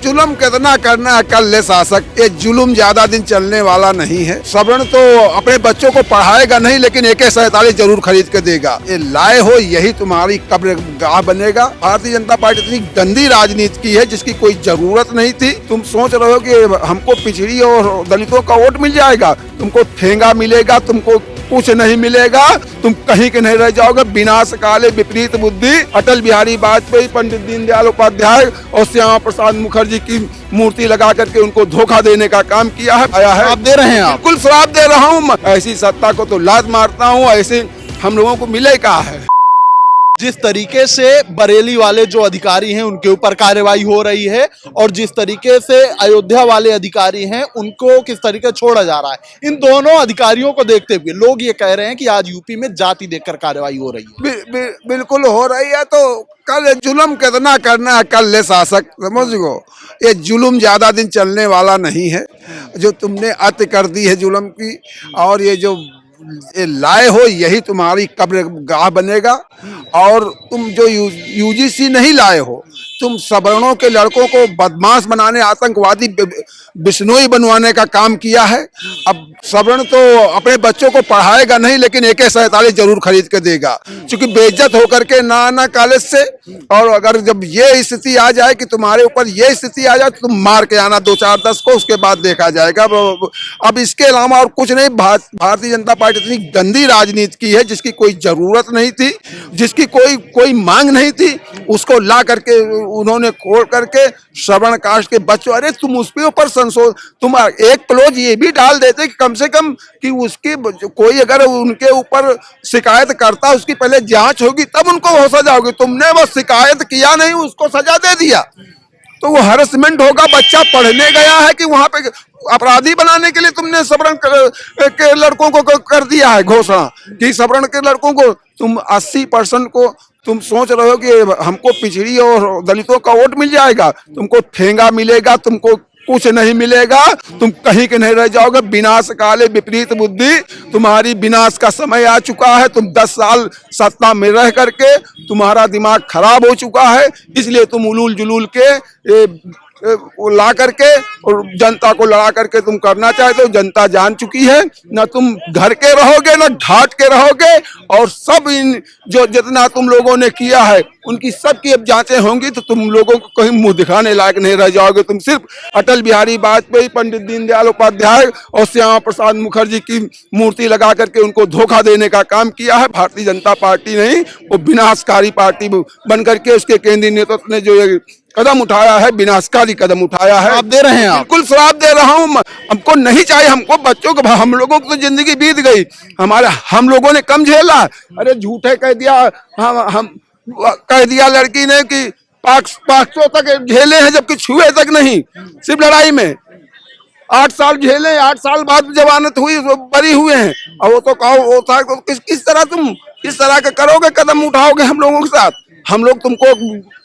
जुल्म कितना करना है कर ले शासक, ये जुल्म ज्यादा दिन चलने वाला नहीं है। सवर्ण तो अपने बच्चों को पढ़ाएगा नहीं, लेकिन AK-47 जरूर खरीद के देगा। ये लाए हो यही तुम्हारी कब्रगाह बनेगा। भारतीय जनता पार्टी इतनी गंदी राजनीति की है जिसकी कोई जरूरत नहीं थी। तुम सोच रहे हो कि हमको पिछड़ी और दलितों का वोट मिल जाएगा, तुमको ठेंगा मिलेगा, तुमको कुछ नहीं मिलेगा, तुम कहीं के नहीं रह जाओगे। विनाश काले विपरीत बुद्धि, अटल बिहारी वाजपेयी, पंडित दीनदयाल उपाध्याय और श्यामा प्रसाद मुखर्जी की मूर्ति लगा करके उनको धोखा देने का काम किया है। आया है, आप दे रहे हैं? आप बिल्कुल श्राप दे रहा हूँ। ऐसी सत्ता को तो लात मारता हूँ, ऐसे हम लोगों को मिले क्या है। जिस तरीके से बरेली वाले जो अधिकारी हैं उनके ऊपर कार्रवाई हो रही है और जिस तरीके से अयोध्या वाले अधिकारी हैं उनको किस तरीके छोड़ा जा रहा है, इन दोनों अधिकारियों को देखते हुए लोग ये कह रहे हैं कि आज यूपी में जाति देखकर कार्रवाई हो रही है। बिल्कुल हो रही है। तो कल जुल्म कितना करना है कर ले शासक, समझ गो। ये जुल्म ज्यादा दिन चलने वाला नहीं है जो तुमने अति कर दी है जुल्म की। और ये जो ये लाए हो यही तुम्हारी कब्रगाह बनेगा। और तुम जो UGC नहीं लाए हो, तुम सवर्णों के लड़कों को बदमाश बनाने, आतंकवादी बिश्नोई बनवाने का काम किया है। अब सवर्ण तो अपने बच्चों को पढ़ाएगा नहीं, लेकिन AK-47 जरूर खरीद के देगा, क्योंकि बेइज्जत होकर के ना आना कॉलेज से। और अगर जब ये स्थिति आ जाए कि तुम्हारे ऊपर ये स्थिति आ जाए तो तुम मार के आना 2-4-10 को, उसके बाद देखा जाएगा। अब इसके अलावा और कुछ नहीं। भारतीय जनता पार्टी इतनी गंदी राजनीति की है जिसकी कोई जरूरत नहीं थी, जिसकी कोई मांग नहीं थी, उसको ला करके उन्होंने खोल करके श्रवण कास्ट के बच्चों, अरे तुम उसके ऊपर तुम एक क्लोज ये भी डाल देते कि कम से कम कि उसकी कोई अगर उनके ऊपर शिकायत करता, उसकी पहले जांच होगी तब उनको वो सजा होगी। तुमने वो शिकायत किया नहीं, उसको सजा दे दिया, तो वो हरसमेंट होगा। बच्चा पढ़ने गया है कि वहां पे अपराधी बनाने के लिए तुमने सवर्ण के लड़कों को कर दिया है घोषणा कि सवर्ण के लड़कों को तुम 80% को तुम सोच रहे हो कि हमको पिछड़ी और दलितों का वोट मिल जाएगा, तुमको ठेंगा मिलेगा, तुमको कुछ नहीं मिलेगा, तुम कहीं के नहीं रह जाओगे। विनाश काले विपरीत बुद्धि, तुम्हारी विनाश का समय आ चुका है। तुम 10 साल सत्ता में रह करके तुम्हारा दिमाग खराब हो चुका है, इसलिए तुम उलूल जुलूल के ला करके और जनता को लड़ा करके तुम करना चाहते हो। जनता जान चुकी है, ना तुम घर के रहोगे ना घाट के रहोगे। और सब इन जो जितना तुम लोगों ने किया है उनकी सबकी अब जांचें होंगी, तो तुम लोगों को कहीं मुंह दिखाने लायक नहीं रह जाओगे। तुम सिर्फ अटल बिहारी वाजपेयी, पंडित दीनदयाल उपाध्याय और श्यामा प्रसाद मुखर्जी की मूर्ति लगा करके उनको धोखा देने का काम किया है। भारतीय जनता पार्टी नहीं, वो विनाशकारी पार्टी बन करके उसके केंद्रीय नेतृत्व ने जो कदम उठाया है, विनाशकारी कदम उठाया है। आप दे रहे हैं? आप बिल्कुल श्राप दे रहा हूँ। हमको नहीं चाहिए, हमको बच्चों को, हम लोगों को तो जिंदगी बीत गई, हम लोगों ने कम झेला। अरे झूठे कह दिया, हम कह दिया लड़की ने कि 500 तक झेले हैं, जबकि छुए तक नहीं। सिर्फ लड़ाई में 8 साल झेले, 8 साल बाद जमानत हुई, बरी हुए हैं। और वो तो कहो वो था, किस तरह तुम इस तरह का करोगे, कदम उठाओगे हम लोगों के साथ। हम लोग तुमको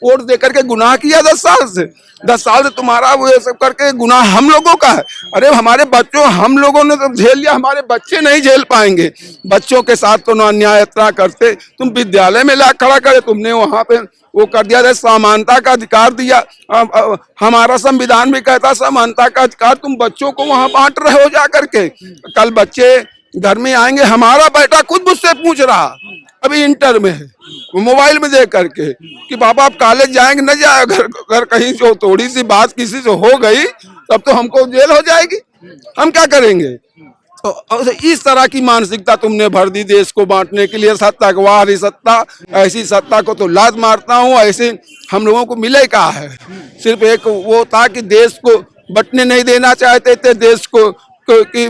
वोट दे करके गुनाह किया 10 साल से, 10 साल से तुम्हारा वो सब करके गुनाह हम लोगों का है। अरे हमारे बच्चों, हम लोगों ने तो झेल लिया, हमारे बच्चे नहीं झेल पाएंगे। बच्चों के साथ तो ना अन्याय इतना करते। तुम विद्यालय में ला खड़ा करे, तुमने वहां पे वो कर दिया, समानता का अधिकार दिया। हमारा संविधान भी कहता समानता का अधिकार, तुम बच्चों को वहां बांट रहे हो जा करके। कल बच्चे घर में आएंगे, हमारा बेटा खुद मुझसे पूछ रहा, अभी इंटर में है, मोबाइल में देख करके कि पापा आप कॉलेज जाएंगे न जाए। अगर कहीं जो थोड़ी सी बात किसी से हो गई तब तो हमको जेल हो जाएगी, हम क्या करेंगे। तो इस तरह की मानसिकता तुमने भर दी देश को बांटने के लिए। सत्ता गवार सत्ता, ऐसी सत्ता को तो लात मारता हूँ, ऐसे हम लोगों को मिले क्या है। सिर्फ एक वो था कि देश को बंटने नहीं देना चाहते थे, देश को की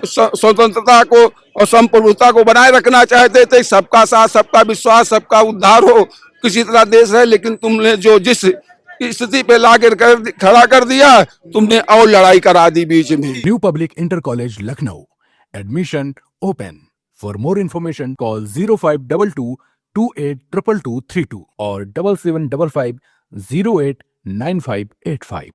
स्वतंत्रता को और संप्रभुता को बनाए रखना चाहते थे। सबका साथ, सबका विश्वास, सबका उद्धार हो, किसी तरह देश है। लेकिन तुमने जो जिस स्थिति पे लाकर खड़ा कर दिया, तुमने और लड़ाई करा दी बीच में। New public inter college Lucknow, admission open. For more information call 0522 282232 और 7755 089585।